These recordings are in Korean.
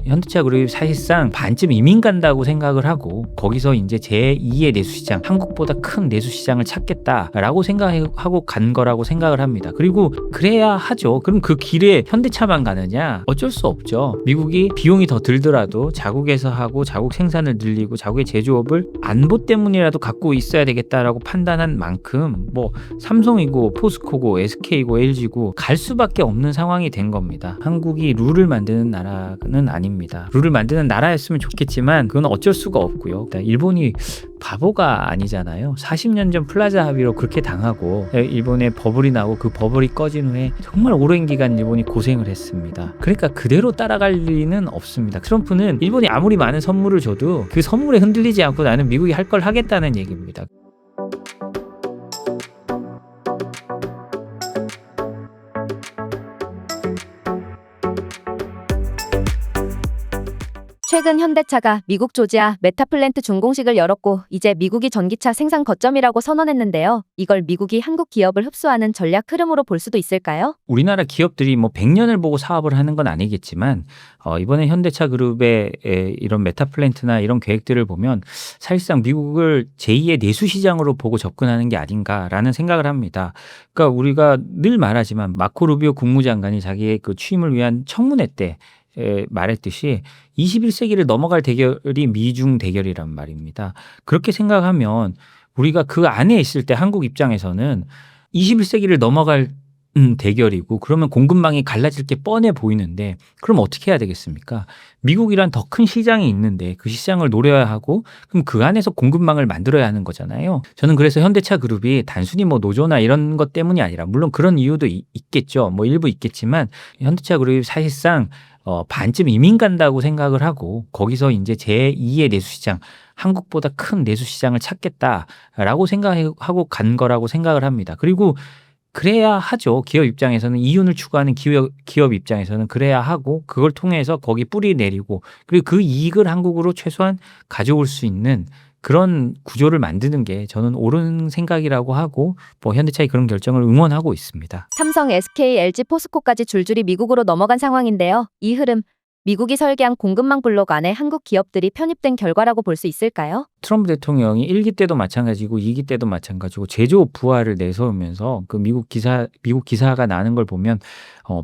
현대차 그룹이 사실상 반쯤 이민 간다고 생각을 하고 거기서 이제 제2의 내수시장, 한국보다 큰 내수시장을 찾겠다라고 생각하고 간 거라고 생각을 합니다. 그리고 그래야 하죠. 그럼 그 길에 현대차만 가느냐? 어쩔 수 없죠. 미국이 비용이 더 들더라도 자국에서 하고 자국 생산을 늘리고 자국의 제조업을 안보 때문이라도 갖고 있어야 되겠다라고 판단한 만큼 뭐 삼성이고 포스코고 SK고 LG고 갈 수밖에 없는 상황이 된 겁니다. 한국이 룰을 만드는 나라는 아닙니다. 룰을 만드는 나라였으면 좋겠지만 그건 어쩔 수가 없고요. 일본이 바보가 아니잖아요. 40년 전 플라자 합의로 그렇게 당하고 일본에 버블이 나고 그 버블이 꺼진 후에 정말 오랜 기간 일본이 고생을 했습니다. 그러니까 그대로 따라갈 리는 없습니다. 트럼프는 일본이 아무리 많은 선물을 줘도 그 선물에 흔들리지 않고 나는 미국이 할 걸 하겠다는 얘기입니다. 최근 현대차가 미국 조지아 메타플랜트 준공식을 열었고 이제 미국이 전기차 생산 거점이라고 선언했는데요. 이걸 미국이 한국 기업을 흡수하는 전략 흐름으로 볼 수도 있을까요? 우리나라 기업들이 뭐 100년을 보고 사업을 하는 건 아니겠지만 이번에 현대차 그룹의 이런 메타플랜트나 이런 계획들을 보면 사실상 미국을 제2의 내수시장으로 보고 접근하는 게 아닌가라는 생각을 합니다. 그러니까 우리가 늘 말하지만 마코 루비오 국무장관이 자기의 그 취임을 위한 청문회 때 말했듯이 21세기를 넘어갈 대결이 미중 대결이란 말입니다. 그렇게 생각하면 우리가 그 안에 있을 때 한국 입장에서는 21세기를 넘어갈 대결이고 그러면 공급망이 갈라질 게 뻔해 보이는데 그럼 어떻게 해야 되겠습니까? 미국이란 더 큰 시장이 있는데 그 시장을 노려야 하고 그럼 그 안에서 공급망을 만들어야 하는 거잖아요. 저는 그래서 현대차 그룹이 단순히 뭐 노조나 이런 것 때문이 아니라 물론 그런 이유도 있겠죠. 뭐 일부 있겠지만 현대차 그룹이 사실상 반쯤 이민 간다고 생각을 하고 거기서 이제 제2의 내수시장, 한국보다 큰 내수시장을 찾겠다라고 생각하고 간 거라고 생각을 합니다. 그리고 그래야 하죠. 기업 입장에서는 이윤을 추구하는 기업 입장에서는 그래야 하고 그걸 통해서 거기 뿌리 내리고 그리고 그 이익을 한국으로 최소한 가져올 수 있는 그런 구조를 만드는 게 저는 옳은 생각이라고 하고 뭐 현대차의 그런 결정을 응원하고 있습니다. 삼성, SK, LG, 포스코까지 줄줄이 미국으로 넘어간 상황인데요. 이 흐름, 미국이 설계한 공급망 블록 안에 한국 기업들이 편입된 결과라고 볼 수 있을까요? 트럼프 대통령이 1기 때도 마찬가지고 2기 때도 마찬가지고 제조업 부활을 내세우면서 그 미국 기사가 나는 걸 보면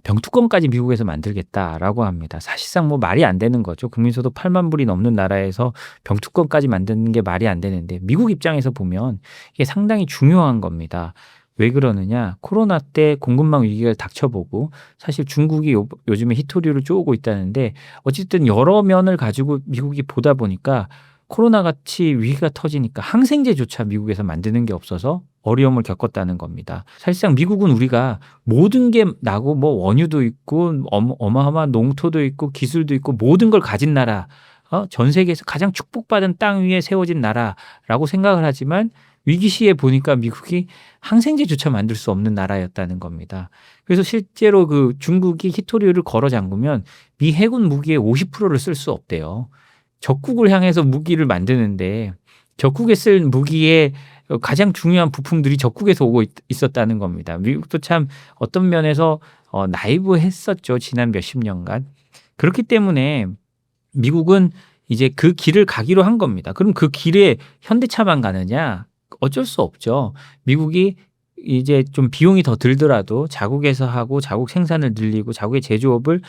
병뚜껑까지 미국에서 만들겠다라고 합니다. 사실상 뭐 말이 안 되는 거죠. 국민소득 8만 불이 넘는 나라에서 병뚜껑까지 만드는 게 말이 안 되는데 미국 입장에서 보면 이게 상당히 중요한 겁니다. 왜 그러느냐? 코로나 때 공급망 위기가 닥쳐보고 사실 중국이 요즘에 히토류를 쪼고 있다는데 어쨌든 여러 면을 가지고 미국이 보다 보니까 코로나같이 위기가 터지니까 항생제조차 미국에서 만드는 게 없어서 어려움을 겪었다는 겁니다. 사실상 미국은 우리가 모든 게 나고 뭐 원유도 있고 어마어마한 농토도 있고 기술도 있고 모든 걸 가진 나라, 전 세계에서 가장 축복받은 땅 위에 세워진 나라라고 생각을 하지만 위기 시에 보니까 미국이 항생제조차 만들 수 없는 나라였다는 겁니다. 그래서 실제로 그 중국이 히토류를 걸어 잠그면 미 해군 무기의 50%를 쓸 수 없대요. 적국을 향해서 무기를 만드는데 적국에 쓸 무기의 가장 중요한 부품들이 적국에서 오고 있었다는 겁니다. 미국도 참 어떤 면에서 나이브했었죠. 지난 몇십 년간. 그렇기 때문에 미국은 이제 그 길을 가기로 한 겁니다. 그럼 그 길에 현대차만 가느냐? 어쩔 수 없죠. 미국이 이제 좀 비용이 더 들더라도 자국에서 하고 자국 생산을 늘리고 자국의 제조업을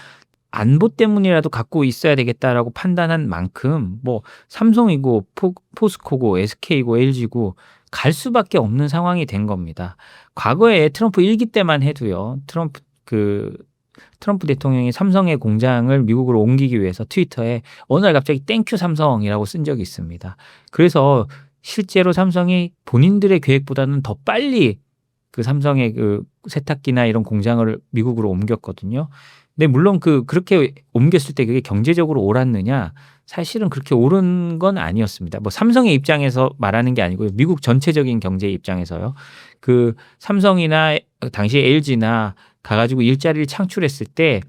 안보 때문이라도 갖고 있어야 되겠다라고 판단한 만큼 뭐 삼성이고 포스코고 SK고 LG고 갈 수밖에 없는 상황이 된 겁니다. 과거에 트럼프 1기 때만 해도요. 트럼프 대통령이 삼성의 공장을 미국으로 옮기기 위해서 트위터에 어느 날 갑자기 땡큐 삼성이라고 쓴 적이 있습니다. 그래서 실제로 삼성이 본인들의 계획보다는 더 빨리 그 삼성의 그 세탁기나 이런 공장을 미국으로 옮겼거든요. 근데 물론 그렇게 옮겼을 때 그게 경제적으로 옳았느냐? 사실은 그렇게 옳은 건 아니었습니다. 뭐 삼성의 입장에서 말하는 게 아니고요. 미국 전체적인 경제 입장에서요. 그 삼성이나 당시 LG나 가가지고 일자리를 창출했을 때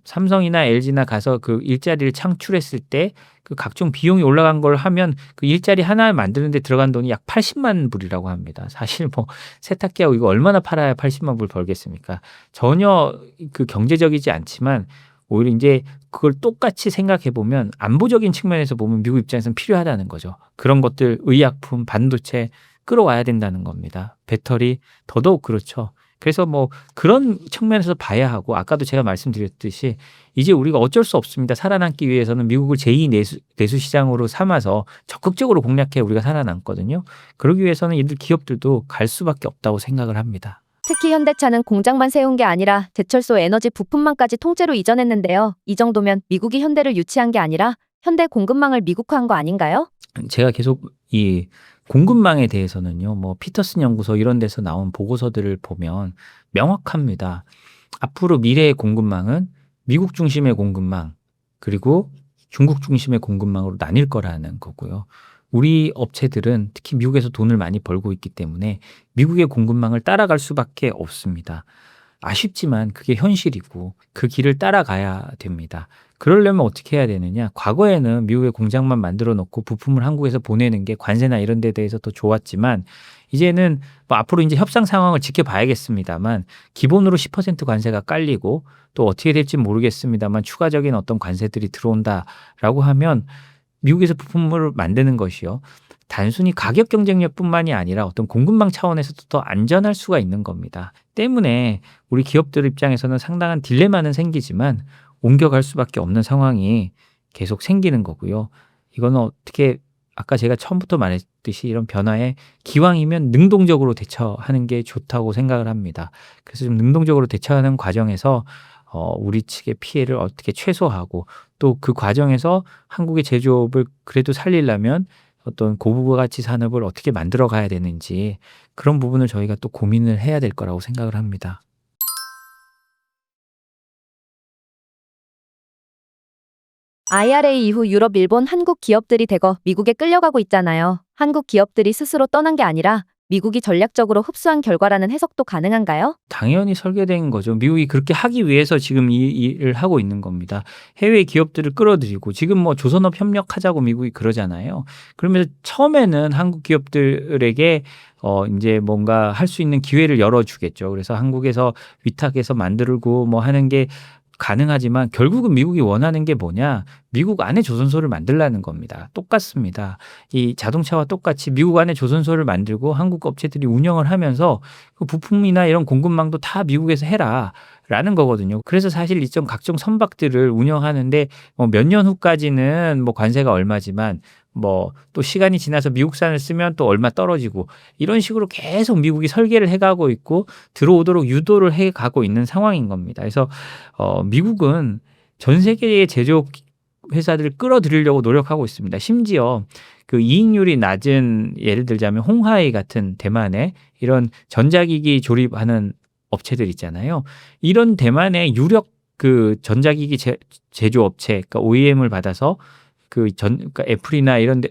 삼성이나 LG나 가서 그 일자리를 창출했을 때 그 각종 비용이 올라간 걸 하면 그 일자리 하나 만드는데 들어간 돈이 약 80만 불이라고 합니다. 사실 뭐 세탁기하고 이거 얼마나 팔아야 80만 불 벌겠습니까? 전혀 그 경제적이지 않지만 오히려 이제 그걸 똑같이 생각해 보면 안보적인 측면에서 보면 미국 입장에서는 필요하다는 거죠. 그런 것들 의약품, 반도체 끌어와야 된다는 겁니다. 배터리 더더욱 그렇죠. 그래서 뭐 그런 측면에서 봐야 하고 아까도 제가 말씀드렸듯이 이제 우리가 어쩔 수 없습니다. 살아남기 위해서는 미국을 제2 내수 시장으로 삼아서 적극적으로 공략해 우리가 살아남거든요. 그러기 위해서는 이들 기업들도 갈 수밖에 없다고 생각을 합니다. 특히 현대차는 공장만 세운 게 아니라 제철소 에너지 부품망까지 통째로 이전했는데요. 이 정도면 미국이 현대를 유치한 게 아니라 현대 공급망을 미국화한 거 아닌가요? 제가 계속 이 공급망에 대해서는요. 뭐 피터슨 연구소 이런 데서 나온 보고서들을 보면 명확합니다. 앞으로 미래의 공급망은 미국 중심의 공급망 그리고 중국 중심의 공급망으로 나뉠 거라는 거고요. 우리 업체들은 특히 미국에서 돈을 많이 벌고 있기 때문에 미국의 공급망을 따라갈 수밖에 없습니다. 아쉽지만 그게 현실이고 그 길을 따라가야 됩니다. 그러려면 어떻게 해야 되느냐? 과거에는 미국의 공장만 만들어 놓고 부품을 한국에서 보내는 게 관세나 이런 데 대해서 더 좋았지만 이제는 뭐 앞으로 이제 협상 상황을 지켜봐야겠습니다만 기본으로 10% 관세가 깔리고 또 어떻게 될지 모르겠습니다만 추가적인 어떤 관세들이 들어온다라고 하면 미국에서 부품을 만드는 것이요. 단순히 가격 경쟁력뿐만이 아니라 어떤 공급망 차원에서도 더 안전할 수가 있는 겁니다. 때문에 우리 기업들 입장에서는 상당한 딜레마는 생기지만 옮겨갈 수밖에 없는 상황이 계속 생기는 거고요. 이거는 어떻게 아까 제가 처음부터 말했듯이 이런 변화에 기왕이면 능동적으로 대처하는 게 좋다고 생각을 합니다. 그래서 좀 능동적으로 대처하는 과정에서 우리 측의 피해를 어떻게 최소화하고 또 그 과정에서 한국의 제조업을 그래도 살리려면 어떤 고부가치 산업을 어떻게 만들어 가야 되는지 그런 부분을 저희가 또 고민을 해야 될 거라고 생각을 합니다. IRA 이후 유럽, 일본, 한국 기업들이 대거 미국에 끌려가고 있잖아요. 한국 기업들이 스스로 떠난 게 아니라 미국이 전략적으로 흡수한 결과라는 해석도 가능한가요? 당연히 설계된 거죠. 미국이 그렇게 하기 위해서 지금 이 일을 하고 있는 겁니다. 해외 기업들을 끌어들이고 지금 뭐 조선업 협력하자고 미국이 그러잖아요. 그러면서 처음에는 한국 기업들에게 이제 뭔가 할 수 있는 기회를 열어주겠죠. 그래서 한국에서 위탁해서 만들고 뭐 하는 게 가능하지만 결국은 미국이 원하는 게 뭐냐? 미국 안에 조선소를 만들라는 겁니다. 똑같습니다. 이 자동차와 똑같이 미국 안에 조선소를 만들고 한국 업체들이 운영을 하면서 그 부품이나 이런 공급망도 다 미국에서 해라라는 거거든요. 그래서 사실 이런 각종 선박들을 운영하는데 몇 년 후까지는 뭐 관세가 얼마지만 뭐 또 시간이 지나서 미국산을 쓰면 또 얼마 떨어지고 이런 식으로 계속 미국이 설계를 해가고 있고 들어오도록 유도를 해가고 있는 상황인 겁니다. 그래서 미국은 전 세계의 제조업 회사들을 끌어들이려고 노력하고 있습니다. 심지어 그 이익률이 낮은 예를 들자면 홍하이 같은 대만의 이런 전자기기 조립하는 업체들 있잖아요. 이런 대만의 유력 그 전자기기 제조업체, 그러니까 OEM을 받아서 그러니까 애플이나 이런 데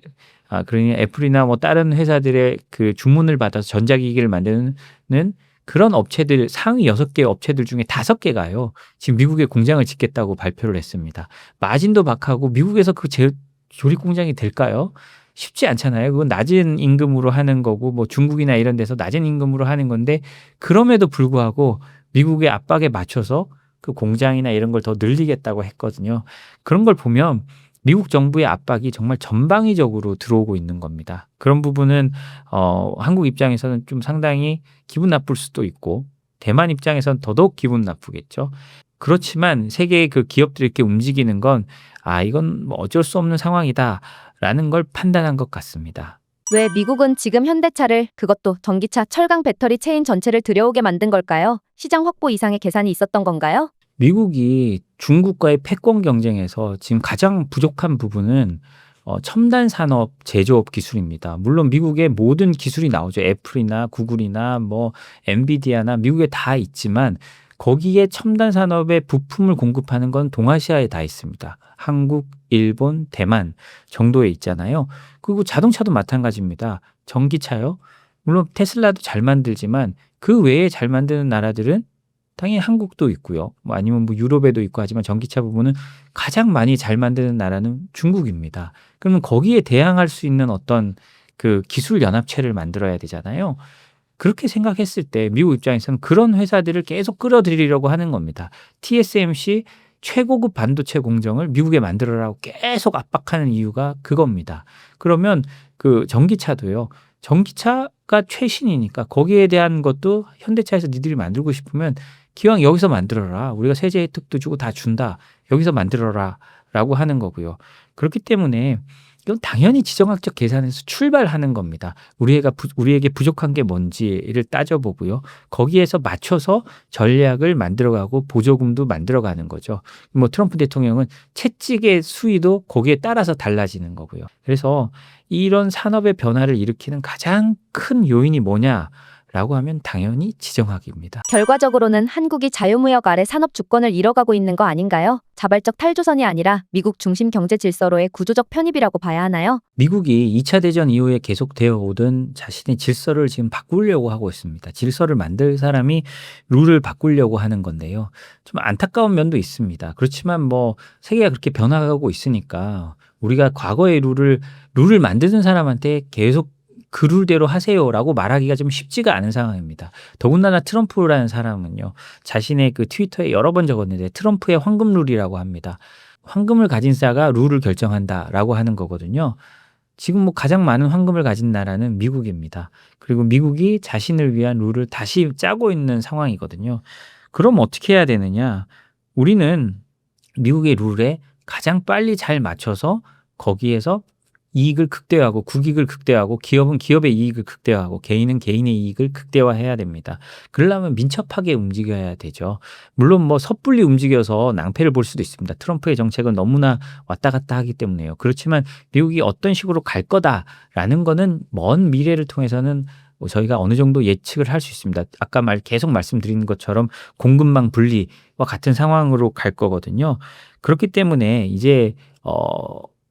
그러니 애플이나 뭐 다른 회사들의 그 주문을 받아서 전자기기를 만드는 그런 업체들 상위 6개 업체들 중에 5개가요. 지금 미국에 공장을 짓겠다고 발표를 했습니다. 마진도 박하고 미국에서 그 조립 공장이 될까요? 쉽지 않잖아요. 그건 낮은 임금으로 하는 거고 뭐 중국이나 이런 데서 낮은 임금으로 하는 건데 그럼에도 불구하고 미국의 압박에 맞춰서 그 공장이나 이런 걸 더 늘리겠다고 했거든요. 그런 걸 보면 미국 정부의 압박이 정말 전방위적으로 들어오고 있는 겁니다. 그런 부분은 한국 입장에서는 좀 상당히 기분 나쁠 수도 있고 대만 입장에서는 더더욱 기분 나쁘겠죠. 그렇지만 세계의 그 기업들이 이렇게 움직이는 건 이건 뭐 어쩔 수 없는 상황이다라는 걸 판단한 것 같습니다. 왜 미국은 지금 현대차를 그것도 전기차, 철강 배터리 체인 전체를 들여오게 만든 걸까요? 시장 확보 이상의 계산이 있었던 건가요? 미국이 중국과의 패권 경쟁에서 지금 가장 부족한 부분은 첨단 산업 제조업 기술입니다. 물론 미국의 모든 기술이 나오죠. 애플이나 구글이나 뭐 엔비디아나 미국에 다 있지만 거기에 첨단 산업의 부품을 공급하는 건 동아시아에 다 있습니다. 한국, 일본, 대만 정도에 있잖아요. 그리고 자동차도 마찬가지입니다. 전기차요. 물론 테슬라도 잘 만들지만 그 외에 잘 만드는 나라들은 당연히 한국도 있고요. 뭐 아니면 뭐 유럽에도 있고 하지만 전기차 부분은 가장 많이 잘 만드는 나라는 중국입니다. 그러면 거기에 대항할 수 있는 어떤 그 기술 연합체를 만들어야 되잖아요. 그렇게 생각했을 때 미국 입장에서는 그런 회사들을 계속 끌어들이려고 하는 겁니다. TSMC 최고급 반도체 공정을 미국에 만들어라고 계속 압박하는 이유가 그겁니다. 그러면 그 전기차도요. 전기차가 최신이니까 거기에 대한 것도 현대차에서 니들이 만들고 싶으면 기왕 여기서 만들어라. 우리가 세제 혜택도 주고 다 준다. 여기서 만들어라. 라고 하는 거고요. 그렇기 때문에 이건 당연히 지정학적 계산에서 출발하는 겁니다. 우리에게 부족한 게 뭔지를 따져보고요. 거기에서 맞춰서 전략을 만들어가고 보조금도 만들어가는 거죠. 뭐 트럼프 대통령은 채찍의 수위도 거기에 따라서 달라지는 거고요. 그래서 이런 산업의 변화를 일으키는 가장 큰 요인이 뭐냐라고 하면 당연히 지정학입니다. 결과적으로는 한국이 자유무역 아래 산업 주권을 잃어가고 있는 거 아닌가요? 자발적 탈조선이 아니라 미국 중심 경제 질서로의 구조적 편입이라고 봐야 하나요? 미국이 2차 대전 이후에 계속되어 오던 자신의 질서를 지금 바꾸려고 하고 있습니다. 질서를 만들 사람이 룰을 바꾸려고 하는 건데요. 좀 안타까운 면도 있습니다. 그렇지만 뭐 세계가 그렇게 변화하고 있으니까 우리가 과거의 룰을 만드는 사람한테 계속 그 룰대로 하세요라고 말하기가 좀 쉽지가 않은 상황입니다. 더군다나 트럼프라는 사람은요. 자신의 그 트위터에 여러 번 적었는데 트럼프의 황금 룰이라고 합니다. 황금을 가진 자가 룰을 결정한다라고 하는 거거든요. 지금 뭐 가장 많은 황금을 가진 나라는 미국입니다. 그리고 미국이 자신을 위한 룰을 다시 짜고 있는 상황이거든요. 그럼 어떻게 해야 되느냐? 우리는 미국의 룰에 가장 빨리 잘 맞춰서 거기에서 이익을 극대화하고 국익을 극대화하고 기업은 기업의 이익을 극대화하고 개인은 개인의 이익을 극대화해야 됩니다. 그러려면 민첩하게 움직여야 되죠. 물론 뭐 섣불리 움직여서 낭패를 볼 수도 있습니다. 트럼프의 정책은 너무나 왔다 갔다 하기 때문에요. 그렇지만 미국이 어떤 식으로 갈 거다라는 거는 먼 미래를 통해서는 저희가 어느 정도 예측을 할 수 있습니다. 아까 계속 말씀드린 것처럼 공급망 분리와 같은 상황으로 갈 거거든요. 그렇기 때문에 이제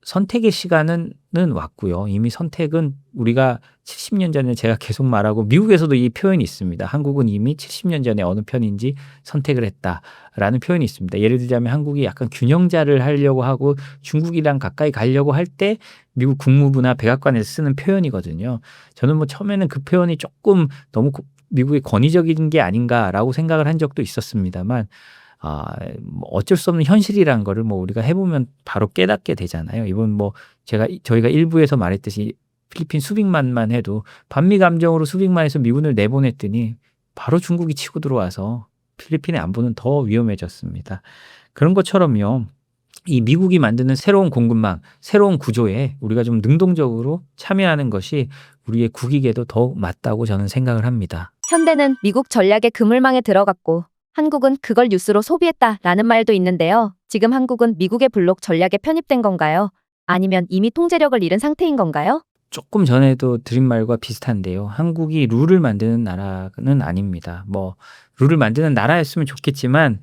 선택의 시간은 왔고요. 이미 선택은 우리가 70년 전에 제가 계속 말하고 미국에서도 이 표현이 있습니다. 한국은 이미 70년 전에 어느 편인지 선택을 했다라는 표현이 있습니다. 예를 들자면 한국이 약간 균형자를 하려고 하고 중국이랑 가까이 가려고 할 때 미국 국무부나 백악관에서 쓰는 표현이거든요. 저는 뭐 처음에는 그 표현이 조금 너무 미국의 권위적인 게 아닌가라고 생각을 한 적도 있었습니다만 뭐 어쩔 수 없는 현실이라는 거를 뭐 우리가 해보면 바로 깨닫게 되잖아요. 이번 뭐 저희가 일부에서 말했듯이 필리핀 수빅만만 해도 반미 감정으로 수빅만에서 미군을 내보냈더니 바로 중국이 치고 들어와서 필리핀의 안보는 더 위험해졌습니다. 그런 것처럼요. 이 미국이 만드는 새로운 공급망, 새로운 구조에 우리가 좀 능동적으로 참여하는 것이 우리의 국익에도 더 맞다고 저는 생각을 합니다. 현대는 미국 전략의 그물망에 들어갔고 한국은 그걸 뉴스로 소비했다라는 말도 있는데요. 지금 한국은 미국의 블록 전략에 편입된 건가요? 아니면 이미 통제력을 잃은 상태인 건가요? 조금 전에도 드린 말과 비슷한데요. 한국이 룰을 만드는 나라는 아닙니다. 뭐 룰을 만드는 나라였으면 좋겠지만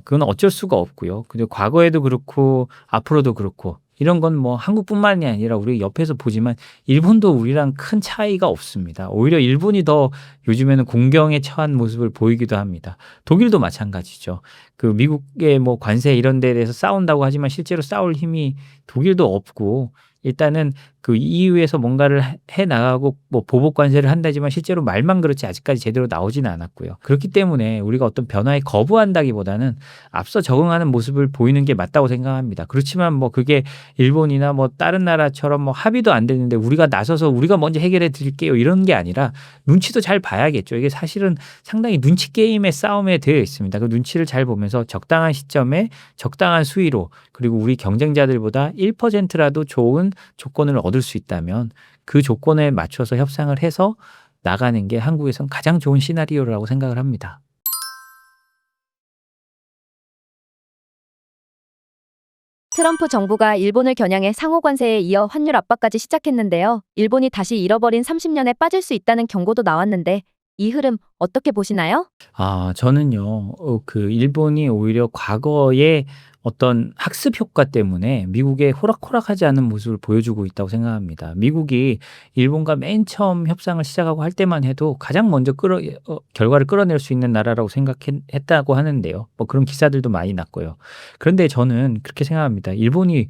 그건 어쩔 수가 없고요. 그리고 과거에도 그렇고 앞으로도 그렇고 이런 건 뭐 한국뿐만이 아니라 우리 옆에서 보지만 일본도 우리랑 큰 차이가 없습니다. 오히려 일본이 더 요즘에는 공경에 처한 모습을 보이기도 합니다. 독일도 마찬가지죠. 그 미국의 뭐 관세 이런 데에 대해서 싸운다고 하지만 실제로 싸울 힘이 독일도 없고 일단은 그 EU에서 뭔가를 해 나가고 뭐 보복 관세를 한다지만 실제로 말만 그렇지 아직까지 제대로 나오지는 않았고요. 그렇기 때문에 우리가 어떤 변화에 거부한다기보다는 앞서 적응하는 모습을 보이는 게 맞다고 생각합니다. 그렇지만 뭐 그게 일본이나 뭐 다른 나라처럼 뭐 합의도 안 되는데 우리가 나서서 우리가 먼저 해결해 드릴게요 이런 게 아니라 눈치도 잘 봐야겠죠. 이게 사실은 상당히 눈치 게임의 싸움에 되어 있습니다. 그 눈치를 잘 보면서 적당한 시점에 적당한 수위로 그리고 우리 경쟁자들보다 1%라도 좋은 조건을 얻을 수 있다면 그 조건에 맞춰서 협상을 해서 나가는 게 한국에선 가장 좋은 시나리오라고 생각을 합니다. 트럼프 정부가 일본을 겨냥해 상호 관세에 이어 환율 압박까지 시작했는데요. 일본이 다시 잃어버린 30년에 빠질 수 있다는 경고도 나왔는데 이 흐름 어떻게 보시나요? 저는요, 그 일본이 오히려 과거에 어떤 학습 효과 때문에 미국에 호락호락하지 않은 모습을 보여주고 있다고 생각합니다. 미국이 일본과 맨 처음 협상을 시작하고 할 때만 해도 가장 먼저 결과를 끌어낼 수 있는 나라라고 생각했다고 하는데요. 뭐 그런 기사들도 많이 났고요. 그런데 저는 그렇게 생각합니다. 일본이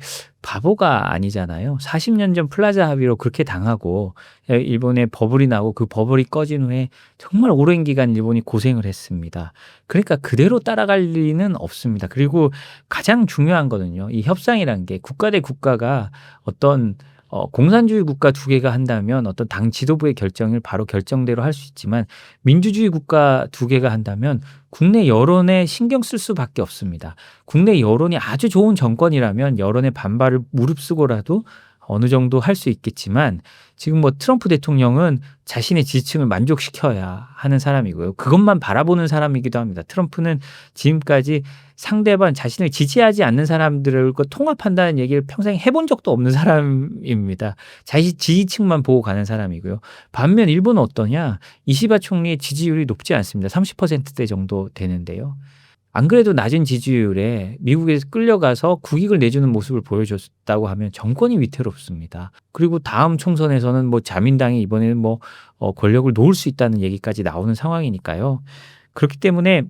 바보가 아니잖아요. 40년 전 플라자 합의로 그렇게 당하고 일본에 버블이 나고 그 버블이 꺼진 후에 정말 오랜 기간 일본이 고생을 했습니다. 그러니까 그대로 따라갈 리는 없습니다. 그리고 가장 중요한 거는요. 이 협상이란 게 국가 대 국가가 어떤 공산주의 국가 두 개가 한다면 어떤 당 지도부의 결정을 바로 결정대로 할 수 있지만 민주주의 국가 두 개가 한다면 국내 여론에 신경 쓸 수밖에 없습니다. 국내 여론이 아주 좋은 정권이라면 여론의 반발을 무릅쓰고라도 어느 정도 할 수 있겠지만 지금 뭐 트럼프 대통령은 자신의 지지층을 만족시켜야 하는 사람이고요. 그것만 바라보는 사람이기도 합니다. 트럼프는 지금까지 상대방 자신을 지지하지 않는 사람들과 통합한다는 얘기를 평생 해본 적도 없는 사람입니다. 자신 지지층만 보고 가는 사람이고요. 반면 일본은 어떠냐? 이시바 총리의 지지율이 높지 않습니다. 30%대 정도 되는데요. 안 그래도 낮은 지지율에 미국에서 끌려가서 국익을 내주는 모습을 보여줬다고 하면 정권이 위태롭습니다. 그리고 다음 총선에서는 뭐 자민당이 이번에는 뭐 권력을 놓을 수 있다는 얘기까지 나오는 상황이니까요. 그렇기 때문에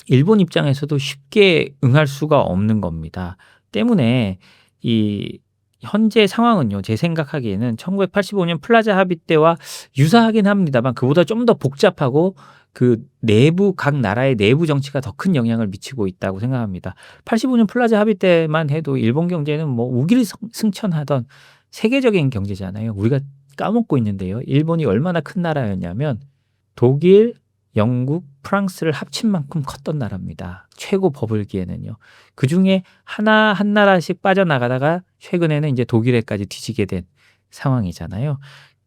일본 입장에서도 쉽게 응할 수가 없는 겁니다. 때문에 이 현재 상황은요. 제 생각하기에는 1985년 플라자 합의 때와 유사하긴 합니다만 그보다 좀 더 복잡하고 그 내부 각 나라의 내부 정치가 더 큰 영향을 미치고 있다고 생각합니다. 85년 플라자 합의 때만 해도 일본 경제는 뭐 우기를 승천하던 세계적인 경제잖아요. 우리가 까먹고 있는데요. 일본이 얼마나 큰 나라였냐면 독일, 영국, 프랑스를 합친 만큼 컸던 나라입니다. 최고 버블기에는요. 그중에 하나 한 나라씩 빠져나가다가 최근에는 이제 독일에까지 뒤지게 된 상황이잖아요.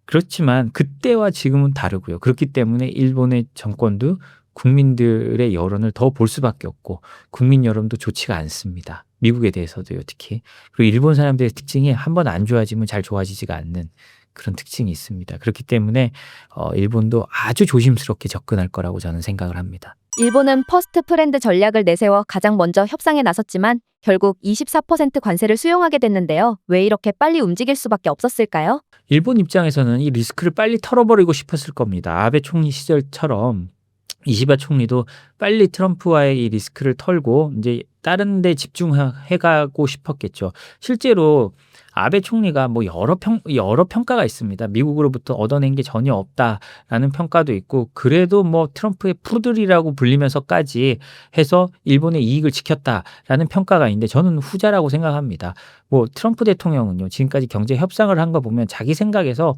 그렇지만 그때와 지금은 다르고요. 그렇기 때문에 일본의 정권도 국민들의 여론을 더 볼 수밖에 없고 국민 여론도 좋지가 않습니다. 미국에 대해서도요, 특히. 그리고 일본 사람들의 특징이 한번 안 좋아지면 잘 좋아지지가 않는 그런 특징이 있습니다. 그렇기 때문에 일본도 아주 조심스럽게 접근할 거라고 저는 생각을 합니다. 일본은 퍼스트 프렌드 전략을 내세워 가장 먼저 협상에 나섰지만 결국 24% 관세를 수용하게 됐는데요. 왜 이렇게 빨리 움직일 수밖에 없었을까요? 일본 입장에서는 이 리스크를 빨리 털어버리고 싶었을 겁니다. 아베 총리 시절처럼 이시바 총리도 빨리 트럼프와의 이 리스크를 털고 이제 다른 데 집중해가고 싶었겠죠. 실제로 아베 총리가 뭐 여러 평가가 있습니다. 미국으로부터 얻어낸 게 전혀 없다라는 평가도 있고 그래도 뭐 트럼프의 푸들이라고 불리면서까지 해서 일본의 이익을 지켰다라는 평가가 있는데 저는 후자라고 생각합니다. 뭐 트럼프 대통령은요. 지금까지 경제 협상을 한 거 보면 자기 생각에서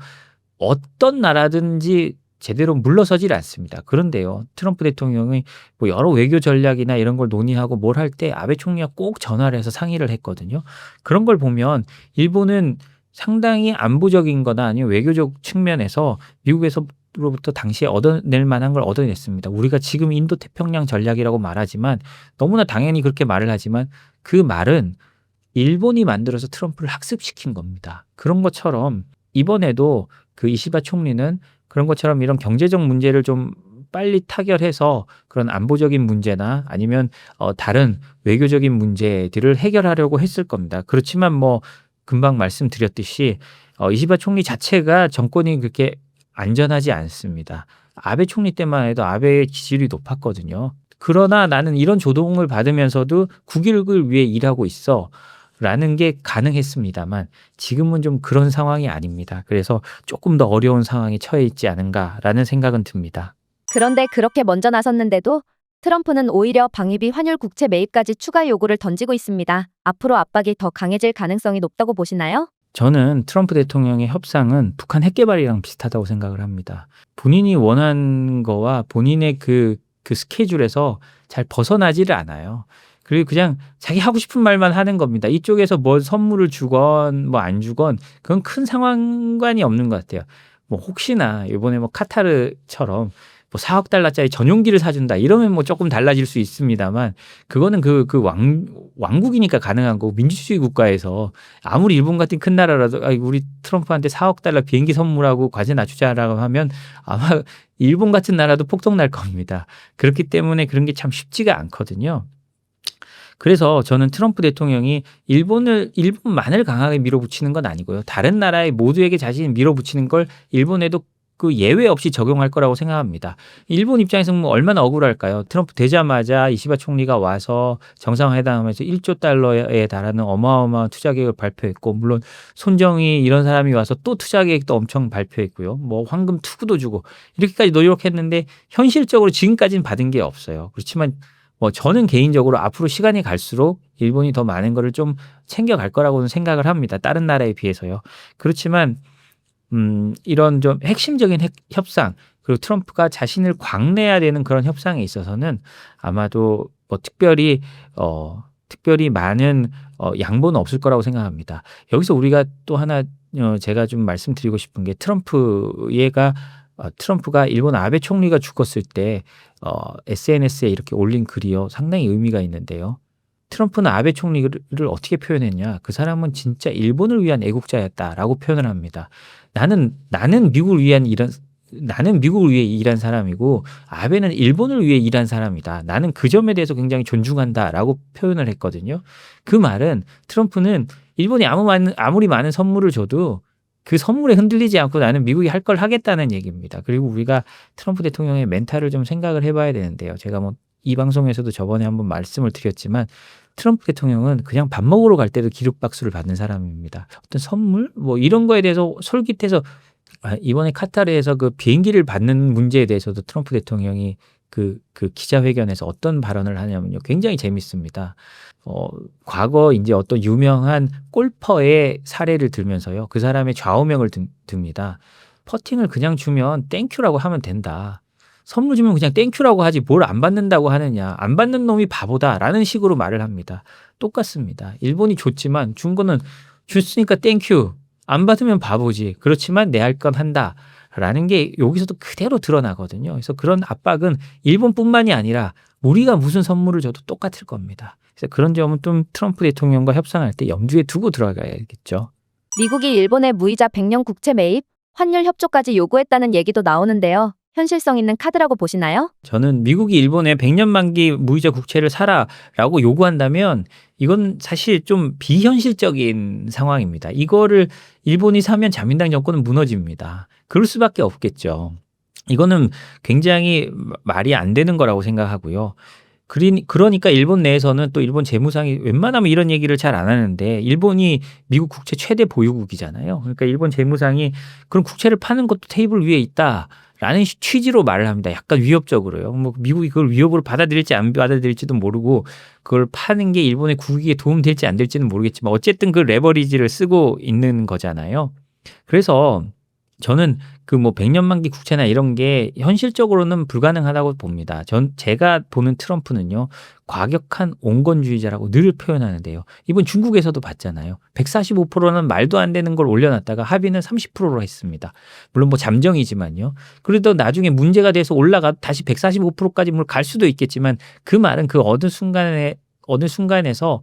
어떤 나라든지 제대로 물러서질 않습니다. 그런데요. 트럼프 대통령이 뭐 여러 외교 전략이나 이런 걸 논의하고 뭘 할 때 아베 총리가 꼭 전화를 해서 상의를 했거든요. 그런 걸 보면 일본은 상당히 안보적인 거나 아니면 외교적 측면에서 미국에서로부터 당시에 얻어낼 만한 걸 얻어냈습니다. 우리가 지금 인도 태평양 전략이라고 말하지만 너무나 당연히 그렇게 말을 하지만 그 말은 일본이 만들어서 트럼프를 학습시킨 겁니다. 그런 것처럼 이번에도 그 이시바 총리는 그런 것처럼 이런 경제적 문제를 좀 빨리 타결해서 그런 안보적인 문제나 아니면 다른 외교적인 문제들을 해결하려고 했을 겁니다. 그렇지만 뭐 금방 말씀드렸듯이 이시바 총리 자체가 정권이 그렇게 안전하지 않습니다. 아베 총리 때만 해도 아베의 지지율이 높았거든요. 그러나 나는 이런 조동을 받으면서도 국익을 위해 일하고 있어. 라는 게 가능했습니다만 지금은 좀 그런 상황이 아닙니다. 그래서 조금 더 어려운 상황에 처해 있지 않은가라는 생각은 듭니다. 그런데 그렇게 먼저 나섰는데도 트럼프는 오히려 방위비 환율 국채 매입까지 추가 요구를 던지고 있습니다. 앞으로 압박이 더 강해질 가능성이 높다고 보시나요? 저는 트럼프 대통령의 협상은 북한 핵 개발이랑 비슷하다고 생각을 합니다. 본인이 원하는 거와 본인의 그 스케줄에서 잘 벗어나지를 않아요. 그리고 그냥 자기 하고 싶은 말만 하는 겁니다. 이쪽에서 뭐 선물을 주건 뭐 안 주건 그건 큰 상관이 없는 것 같아요. 뭐 혹시나 이번에 뭐 카타르처럼 뭐 4억 달러짜리 전용기를 사준다 이러면 뭐 조금 달라질 수 있습니다만 그거는 왕국이니까 가능한 거고 민주주의 국가에서 아무리 일본 같은 큰 나라라도 우리 트럼프한테 4억 달러 비행기 선물하고 과세 낮추자라고 하면 아마 일본 같은 나라도 폭동 날 겁니다. 그렇기 때문에 그런 게 참 쉽지가 않거든요. 그래서 저는 트럼프 대통령이 일본만을 강하게 밀어붙이는 건 아니고요. 다른 나라의 모두에게 자신이 밀어붙이는 걸 일본에도 그 예외 없이 적용할 거라고 생각합니다. 일본 입장에서는 뭐 얼마나 억울할까요? 트럼프 되자마자 이시바 총리가 와서 정상회담하면서 1조 달러에 달하는 어마어마한 투자 계획을 발표했고, 물론 손정희 이런 사람이 와서 또 투자 계획도 엄청 발표했고요. 뭐 황금 투구도 주고 이렇게까지 노력했는데 현실적으로 지금까지는 받은 게 없어요. 그렇지만 뭐 저는 개인적으로 앞으로 시간이 갈수록 일본이 더 많은 거를 좀 챙겨갈 거라고는 생각을 합니다. 다른 나라에 비해서요. 그렇지만 이런 좀 핵심적인 협상, 그리고 트럼프가 자신을 광내야 되는 그런 협상에 있어서는 아마도 뭐 특별히 많은 양보는 없을 거라고 생각합니다. 여기서 우리가 또 하나 제가 좀 말씀드리고 싶은 게 트럼프가 일본 아베 총리가 죽었을 때 SNS에 이렇게 올린 글이요. 상당히 의미가 있는데요. 트럼프는 아베 총리를 어떻게 표현했냐? 그 사람은 진짜 일본을 위한 애국자였다라고 표현을 합니다. 나는 미국을 위해 일한 사람이고 아베는 일본을 위해 일한 사람이다. 나는 그 점에 대해서 굉장히 존중한다라고 표현을 했거든요. 그 말은 트럼프는 일본이 아무리 많은 선물을 줘도 그 선물에 흔들리지 않고 나는 미국이 할 걸 하겠다는 얘기입니다. 그리고 우리가 트럼프 대통령의 멘탈을 좀 생각을 해봐야 되는데요. 제가 뭐 이 방송에서도 저번에 한번 말씀을 드렸지만 트럼프 대통령은 그냥 밥 먹으러 갈 때도 기립박수를 받는 사람입니다. 어떤 선물 뭐 이런 거에 대해서 솔깃해서 이번에 카타르에서 그 비행기를 받는 문제에 대해서도 트럼프 대통령이 그 기자회견에서 어떤 발언을 하냐면요. 굉장히 재밌습니다. 과거 이제 어떤 유명한 골퍼의 사례를 들면서요. 그 사람의 좌우명을 듭니다. 퍼팅을 그냥 주면 땡큐라고 하면 된다. 선물 주면 그냥 땡큐라고 하지 뭘 안 받는다고 하느냐. 안 받는 놈이 바보다라는 식으로 말을 합니다. 똑같습니다. 일본이 줬지만 준 거는 줬으니까 땡큐. 안 받으면 바보지. 그렇지만 내 할 건 한다. 라는 게 여기서도 그대로 드러나거든요. 그래서 그런 압박은 일본뿐만이 아니라 우리가 무슨 선물을 줘도 똑같을 겁니다. 그래서 그런 점은 좀 트럼프 대통령과 협상할 때 염두에 두고 들어가야겠죠. 미국이 일본의 무이자 100년 국채 매입, 환율 협조까지 요구했다는 얘기도 나오는데요. 현실성 있는 카드라고 보시나요? 저는 미국이 일본에 100년 만기 무이자 국채를 사라라고 요구한다면 이건 사실 좀 비현실적인 상황입니다. 이거를 일본이 사면 자민당 정권은 무너집니다. 그럴 수밖에 없겠죠. 이거는 굉장히 말이 안 되는 거라고 생각하고요. 그러니까 일본 내에서는 또 일본 재무상이 웬만하면 이런 얘기를 잘 안 하는데 일본이 미국 국채 최대 보유국이잖아요. 그러니까 일본 재무상이 그런 국채를 파는 것도 테이블 위에 있다. 라는 취지로 말을 합니다. 약간 위협적으로요. 뭐 미국이 그걸 위협으로 받아들일지 안 받아들일지도 모르고 그걸 파는 게 일본의 국익에 도움될지 안 될지는 모르겠지만 어쨌든 그 레버리지를 쓰고 있는 거잖아요. 그래서 저는 그 뭐 100년 만기 국채나 이런 게 현실적으로는 불가능하다고 봅니다. 제가 보는 트럼프는요. 과격한 온건주의자라고 늘 표현하는데요. 이번 중국에서도 봤잖아요. 145%는 말도 안 되는 걸 올려놨다가 합의는 30%로 했습니다. 물론 뭐 잠정이지만요. 그래도 나중에 문제가 돼서 올라가 다시 145%까지 물 갈 수도 있겠지만 그 말은 그 어느 중간에서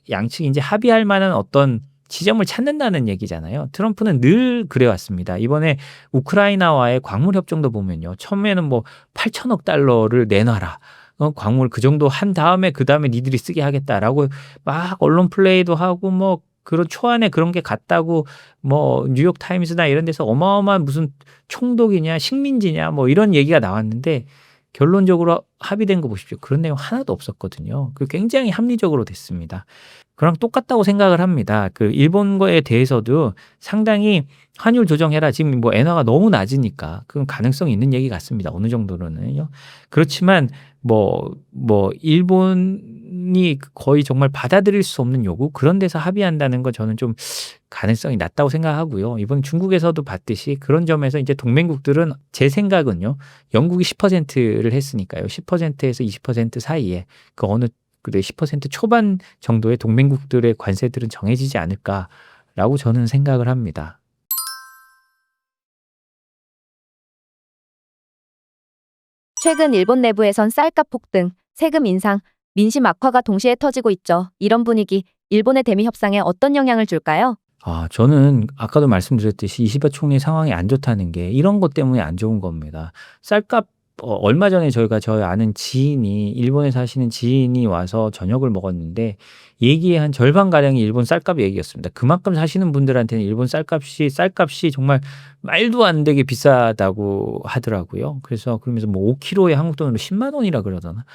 양측이 이제 합의할 만한 어떤 지점을 찾는다는 얘기잖아요. 트럼프는 늘 그래왔습니다. 이번에 우크라이나와의 광물 협정도 보면요. 처음에는 뭐 8천억 달러를 내놔라. 광물 그 정도 한 다음에 그 다음에 니들이 쓰게 하겠다라고 막 언론 플레이도 하고 뭐 그런 초안에 그런 게 같다고 뭐 뉴욕 타임스나 이런 데서 어마어마한 무슨 총독이냐 식민지냐 뭐 이런 얘기가 나왔는데 결론적으로 합의된 거 보십시오. 그런 내용 하나도 없었거든요. 그 굉장히 합리적으로 됐습니다. 그랑 똑같다고 생각을 합니다. 그 일본 거에 대해서도 상당히 환율 조정해라. 지금 뭐 엔화가 너무 낮으니까 그건 가능성이 있는 얘기 같습니다. 어느 정도로는요. 그렇지만 일본이 거의 정말 받아들일 수 없는 요구 그런 데서 합의한다는 거 저는 좀 가능성이 낮다고 생각하고요. 이번 중국에서도 봤듯이 그런 점에서 이제 동맹국들은 제 생각은요. 영국이 10%를 했으니까요. 10%에서 20% 사이에 그 어느 10% 초반 정도의 동맹국들의 관세들은 정해지지 않을까라고 저는 생각을 합니다. 최근 일본 내부에선 쌀값 폭등, 세금 인상, 민심 악화가 동시에 터지고 있죠. 이런 분위기, 일본의 대미 협상에 어떤 영향을 줄까요? 저는 아까도 말씀드렸듯이 이시바 총리 상황이 안 좋다는 게 이런 것 때문에 안 좋은 겁니다. 쌀값 얼마 전에 저희 아는 지인이 일본에 사시는 지인이 와서 저녁을 먹었는데 얘기의 한 절반가량이 일본 쌀값 얘기였습니다. 그만큼 사시는 분들한테는 일본 쌀값이 정말 말도 안 되게 비싸다고 하더라고요. 그래서 그러면서 뭐 5kg에 한국 돈으로 10만 원이라 그러잖아.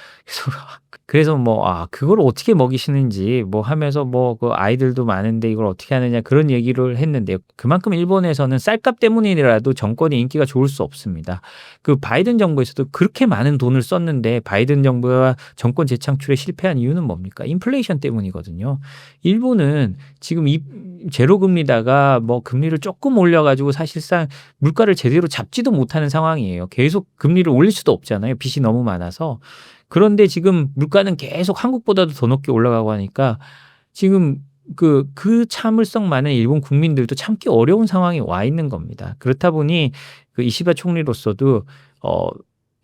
그래서 뭐 그걸 어떻게 먹이시는지 뭐 하면서 뭐 그 아이들도 많은데 이걸 어떻게 하느냐 그런 얘기를 했는데요. 그만큼 일본에서는 쌀값 때문이라도 정권의 인기가 좋을 수 없습니다. 그 바이든 정부에서도 그렇게 많은 돈을 썼는데 바이든 정부가 정권 재창출에 실패한 이유는 뭡니까? 인플레이션 때문이거든요. 일본은 지금 이 제로 금리다가 뭐 금리를 조금 올려가지고 사실상 물가를 제대로 잡지도 못하는 상황이에요. 계속 금리를 올릴 수도 없잖아요. 빚이 너무 많아서. 그런데 지금 물가는 계속 한국보다도 더 높게 올라가고 하니까 지금 그 참을성 많은 일본 국민들도 참기 어려운 상황에 와 있는 겁니다. 그렇다 보니 그 이시바 총리로서도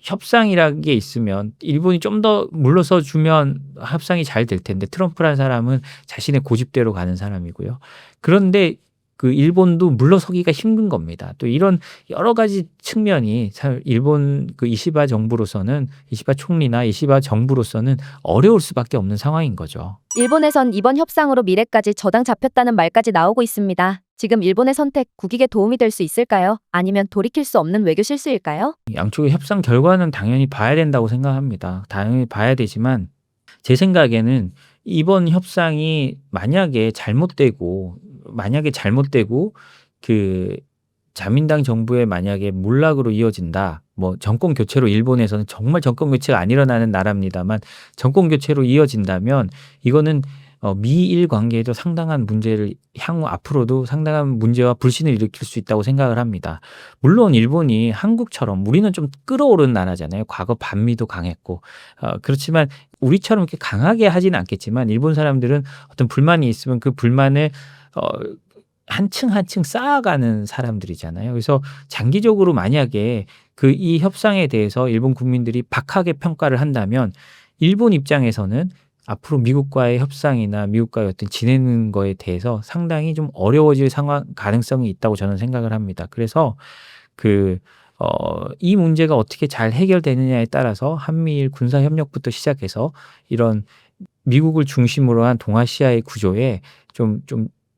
협상이라는 게 있으면 일본이 좀 더 물러서 주면 협상이 잘 될 텐데 트럼프라는 사람은 자신의 고집대로 가는 사람이고요. 그런데 그 일본도 물러서기가 힘든 겁니다. 또 이런 여러 가지 측면이 참 일본 그 이시바 정부로서는 이시바 총리나 이시바 정부로서는 어려울 수밖에 없는 상황인 거죠. 일본에선 이번 협상으로 미래까지 저당 잡혔다는 말까지 나오고 있습니다. 지금 일본의 선택 국익에 도움이 될 수 있을까요? 아니면 돌이킬 수 없는 외교 실수일까요? 양쪽의 협상 결과는 당연히 봐야 된다고 생각합니다. 당연히 봐야 되지만 제 생각에는 이번 협상이 만약에 잘못되고 그 자민당 정부의 만약에 몰락으로 이어진다. 뭐 정권 교체로 일본에서는 정말 정권 교체가 안 일어나는 나라입니다만 정권 교체로 이어진다면 이거는 미일 관계에도 상당한 문제를 향후 앞으로도 상당한 문제와 불신을 일으킬 수 있다고 생각을 합니다. 물론 일본이 한국처럼 우리는 좀 끌어오른 나라잖아요. 과거 반미도 강했고 그렇지만 우리처럼 이렇게 강하게 하지는 않겠지만 일본 사람들은 어떤 불만이 있으면 그 불만을 한층 한층 쌓아가는 사람들이잖아요. 그래서 장기적으로 만약에 이 협상에 대해서 일본 국민들이 박하게 평가를 한다면 일본 입장에서는 앞으로 미국과의 협상이나 미국과의 어떤 지내는 거에 대해서 상당히 좀 어려워질 상황 가능성이 있다고 저는 생각을 합니다. 그래서 이 문제가 어떻게 잘 해결되느냐에 따라서 한미일 군사 협력부터 시작해서 이런 미국을 중심으로 한 동아시아의 구조에 좀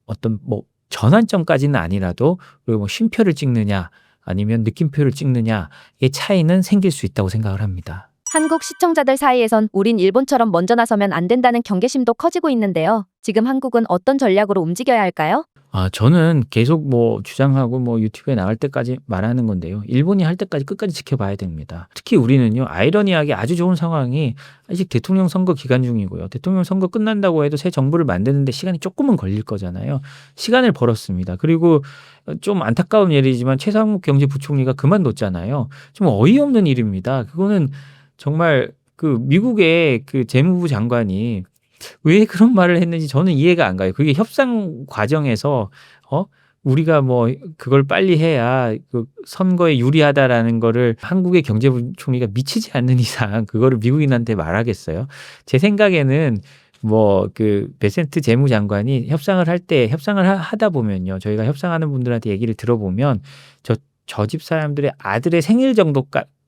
어떤 뭐 전환점까지는 아니라도 그리고 뭐 쉼표를 찍느냐 아니면 느낌표를 찍느냐의 차이는 생길 수 있다고 생각을 합니다. 한국 시청자들 사이에선 우린 일본처럼 먼저 나서면 안 된다는 경계심도 커지고 있는데요. 지금 한국은 어떤 전략으로 움직여야 할까요? 저는 계속 뭐 주장하고 뭐 유튜브에 나갈 때까지 말하는 건데요. 일본이 할 때까지 끝까지 지켜봐야 됩니다. 특히 우리는요, 아이러니하게 아주 좋은 상황이 아직 대통령 선거 기간 중이고요. 대통령 선거 끝난다고 해도 새 정부를 만드는데 시간이 조금은 걸릴 거잖아요. 시간을 벌었습니다. 그리고 좀 안타까운 일이지만 최상욱 경제부총리가 그만뒀잖아요. 좀 어이없는 일입니다. 그거는 정말 미국의 재무부 장관이 왜 그런 말을 했는지 저는 이해가 안 가요. 그게 협상 과정에서 우리가 뭐 그걸 빨리 해야 선거에 유리하다라는 거를 한국의 경제부총리가 미치지 않는 이상 그거를 미국인한테 말하겠어요. 제 생각에는 베센트 재무장관이 협상을 하다 보면요. 저희가 협상하는 분들한테 얘기를 들어보면 저 집 사람들의 아들의 생일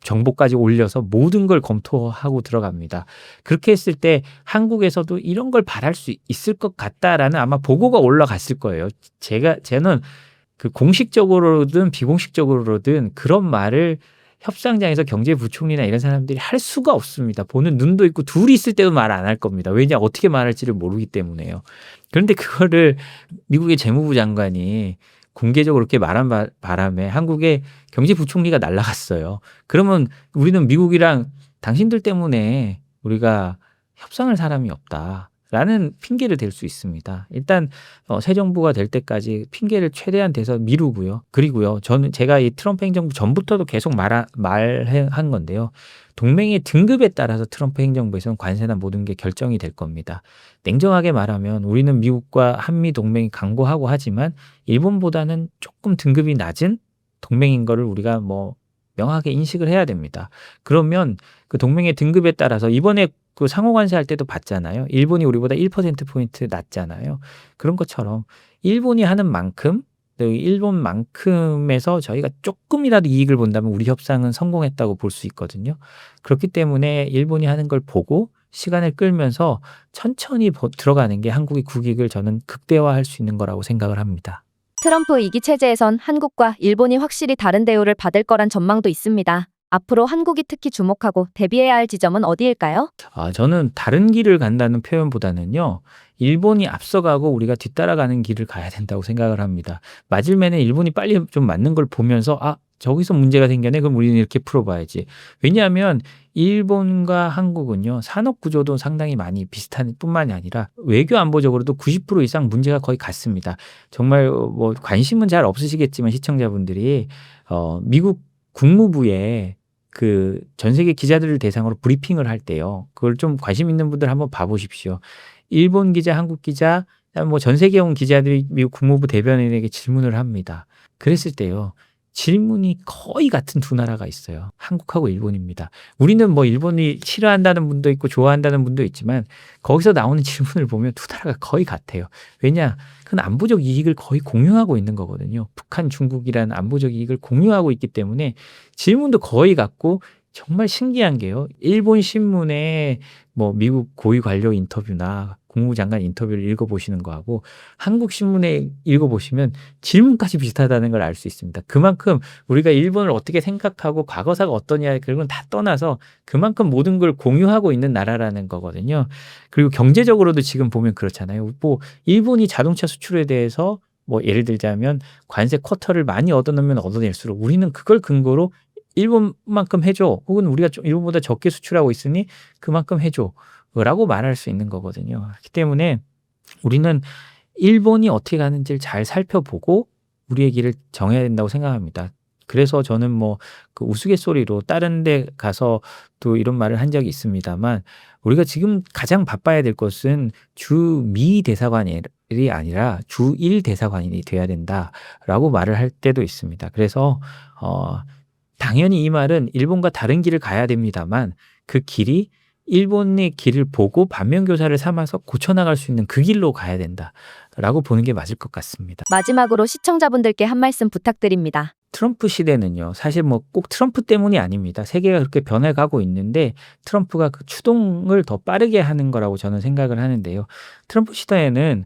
정보까지 올려서 모든 걸 검토하고 들어갑니다. 그렇게 했을 때 한국에서도 이런 걸 바랄 수 있을 것 같다라는 아마 보고가 올라갔을 거예요. 저는 공식적으로든 비공식적으로든 그런 말을 협상장에서 경제부총리나 이런 사람들이 할 수가 없습니다. 보는 눈도 있고 둘이 있을 때도 말 안 할 겁니다. 왜냐 어떻게 말할지를 모르기 때문에요. 그런데 그거를 미국의 재무부 장관이 공개적으로 그렇게 말한 바람에 한국의 경제부총리가 날아갔어요. 그러면 우리는 미국이랑 당신들 때문에 우리가 협상할 사람이 없다라는 핑계를 댈 수 있습니다. 일단 새 정부가 될 때까지 핑계를 최대한 대서 미루고요. 그리고요. 제가 이 트럼프 행정부 전부터도 계속 말한 건데요. 동맹의 등급에 따라서 트럼프 행정부에서는 관세나 모든 게 결정이 될 겁니다. 냉정하게 말하면 우리는 미국과 한미 동맹이 강고하고 하지만 일본보다는 조금 등급이 낮은 동맹인 거를 우리가 명확하게 인식을 해야 됩니다. 그러면 그 동맹의 등급에 따라서 이번에 상호 관세할 때도 봤잖아요. 일본이 우리보다 1%포인트 낮잖아요. 그런 것처럼 일본이 하는 만큼 일본만큼에서 저희가 조금이라도 이익을 본다면 우리 협상은 성공했다고 볼 수 있거든요. 그렇기 때문에 일본이 하는 걸 보고 시간을 끌면서 천천히 들어가는 게 한국의 국익을 저는 극대화할 수 있는 거라고 생각을 합니다. 트럼프 2기 체제에선 한국과 일본이 확실히 다른 대우를 받을 거란 전망도 있습니다. 앞으로 한국이 특히 주목하고 대비해야 할 지점은 어디일까요? 저는 다른 길을 간다는 표현보다는요, 일본이 앞서가고 우리가 뒤따라가는 길을 가야 된다고 생각을 합니다. 맞을매는 일본이 빨리 좀 맞는 걸 보면서, 저기서 문제가 생겼네. 그럼 우리는 이렇게 풀어봐야지. 왜냐하면 일본과 한국은요, 산업 구조도 상당히 많이 비슷한 뿐만이 아니라 외교 안보적으로도 90% 이상 문제가 거의 같습니다. 정말 뭐 관심은 잘 없으시겠지만 시청자분들이 미국 국무부에 그 전 세계 기자들을 대상으로 브리핑을 할 때요. 그걸 좀 관심 있는 분들 한번 봐보십시오. 일본 기자, 한국 기자, 뭐 전 세계에 온 기자들이 미국 국무부 대변인에게 질문을 합니다. 그랬을 때요. 질문이 거의 같은 두 나라가 있어요. 한국하고 일본입니다. 우리는 뭐 일본이 싫어한다는 분도 있고 좋아한다는 분도 있지만 거기서 나오는 질문을 보면 두 나라가 거의 같아요. 왜냐? 그건 안보적 이익을 거의 공유하고 있는 거거든요. 북한, 중국이라는 안보적 이익을 공유하고 있기 때문에 질문도 거의 같고 정말 신기한 게요. 일본 신문에 뭐 미국 고위 관료 인터뷰나 국무장관 인터뷰를 읽어보시는 거하고 한국 신문에 읽어보시면 질문까지 비슷하다는 걸 알 수 있습니다. 그만큼 우리가 일본을 어떻게 생각하고 과거사가 어떠냐 그런 다 떠나서 그만큼 모든 걸 공유하고 있는 나라라는 거거든요. 그리고 경제적으로도 지금 보면 그렇잖아요. 뭐 일본이 자동차 수출에 대해서 뭐 예를 들자면 관세 쿼터를 많이 얻어내면 얻어낼수록 우리는 그걸 근거로 일본만큼 해줘. 혹은 우리가 일본보다 적게 수출하고 있으니 그만큼 해줘. 라고 말할 수 있는 거거든요. 그렇기 때문에 우리는 일본이 어떻게 가는지를 잘 살펴보고 우리의 길을 정해야 된다고 생각합니다. 그래서 저는 뭐 그 우스갯소리로 다른 데 가서 또 이런 말을 한 적이 있습니다만 우리가 지금 가장 바빠야 될 것은 주미 대사관이 아니라 주일 대사관이 돼야 된다라고 말을 할 때도 있습니다. 그래서 당연히 이 말은 일본과 다른 길을 가야 됩니다만 그 길이 일본의 길을 보고 반면교사를 삼아서 고쳐나갈 수 있는 그 길로 가야 된다라고 보는 게 맞을 것 같습니다. 마지막으로 시청자분들께 한 말씀 부탁드립니다. 트럼프 시대는요. 사실 뭐 꼭 트럼프 때문이 아닙니다. 세계가 그렇게 변해가고 있는데 트럼프가 그 추동을 더 빠르게 하는 거라고 저는 생각을 하는데요. 트럼프 시대에는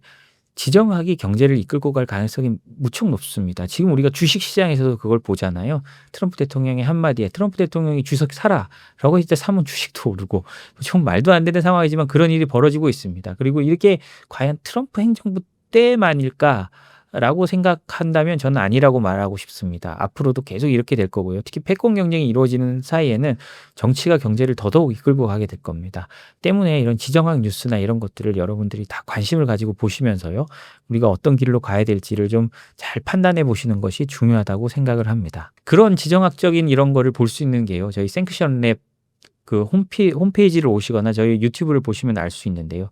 지정학이 경제를 이끌고 갈 가능성이 무척 높습니다. 지금 우리가 주식시장에서도 그걸 보잖아요. 트럼프 대통령의 한마디에 트럼프 대통령이 주식 사라 라고 했을 때 사면 주식도 오르고 좀 말도 안 되는 상황이지만 그런 일이 벌어지고 있습니다. 그리고 이렇게 과연 트럼프 행정부 때만일까? 라고 생각한다면 저는 아니라고 말하고 싶습니다. 앞으로도 계속 이렇게 될 거고요. 특히 패권 경쟁이 이루어지는 사이에는 정치가 경제를 더더욱 이끌고 가게 될 겁니다. 때문에 이런 지정학 뉴스나 이런 것들을 여러분들이 다 관심을 가지고 보시면서요. 우리가 어떤 길로 가야 될지를 좀 잘 판단해 보시는 것이 중요하다고 생각을 합니다. 그런 지정학적인 이런 거를 볼 수 있는 게요. 저희 생크션랩 그 홈페이지를 오시거나 저희 유튜브를 보시면 알 수 있는데요.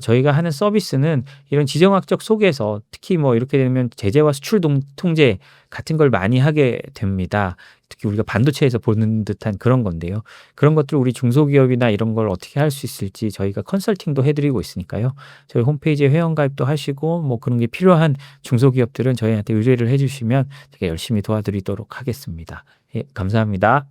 저희가 하는 서비스는 이런 지정학적 속에서 특히 뭐 이렇게 되면 제재와 수출 통제 같은 걸 많이 하게 됩니다. 특히 우리가 반도체에서 보는 듯한 그런 건데요. 그런 것들 우리 중소기업이나 이런 걸 어떻게 할 수 있을지 저희가 컨설팅도 해드리고 있으니까요. 저희 홈페이지에 회원가입도 하시고 뭐 그런 게 필요한 중소기업들은 저희한테 의뢰를 해주시면 제가 열심히 도와드리도록 하겠습니다. 예, 감사합니다.